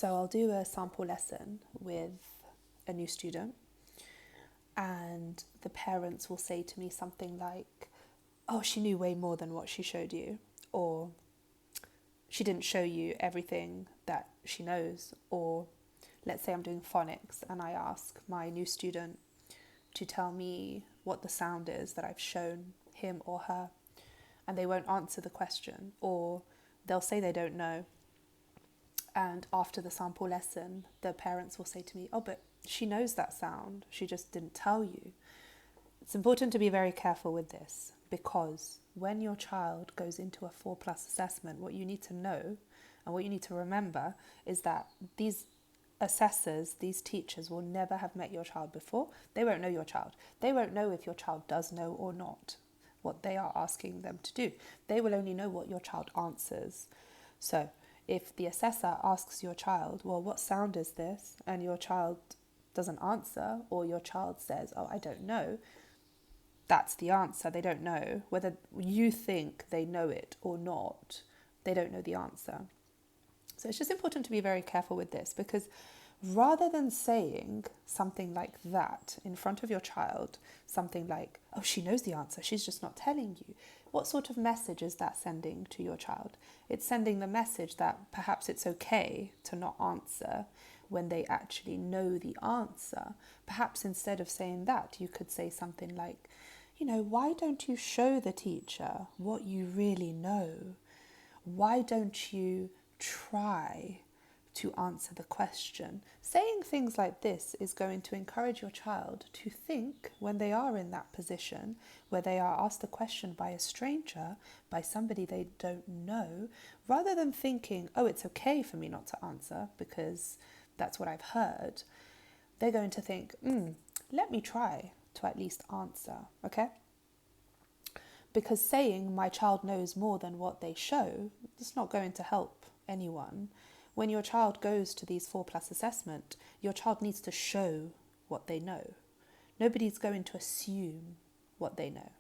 So I'll do a sample lesson with a new student, and the parents will say to me something like, oh, she knew way more than what she showed you, or she didn't show you everything that she knows. Or let's say I'm doing phonics and I ask my new student to tell me what the sound is that I've shown him or her, and they won't answer the question, or they'll say they don't know. And after the sample lesson, the parents will say to me, oh, but she knows that sound, she just didn't tell you. It's important to be very careful with this, because when your child goes into a 4+ assessment, what you need to know and what you need to remember is that these assessors, these teachers will never have met your child before. They won't know your child. They won't know if your child does know or not what they are asking them to do. They will only know what your child answers. So if the assessor asks your child, well, what sound is this? And your child doesn't answer, or your child says, oh, I don't know, that's the answer. They don't know. Whether you think they know it or not, they don't know the answer. So it's just important to be very careful with this, because rather than saying something like that in front of your child, something like, oh, she knows the answer, she's just not telling you, what sort of message is that sending to your child? It's sending the message that perhaps it's okay to not answer when they actually know the answer. Perhaps instead of saying that, you could say something like, why don't you show the teacher what you really know? Why don't you try to answer the question? Saying things like this is going to encourage your child to think, when they are in that position where they are asked a question by a stranger, by somebody they don't know, rather than thinking, oh, it's okay for me not to answer because that's what I've heard, they're going to think, let me try to at least answer, okay? Because saying my child knows more than what they show, it's not going to help anyone. When your child goes to these 4+ assessment, your child needs to show what they know. Nobody's going to assume what they know.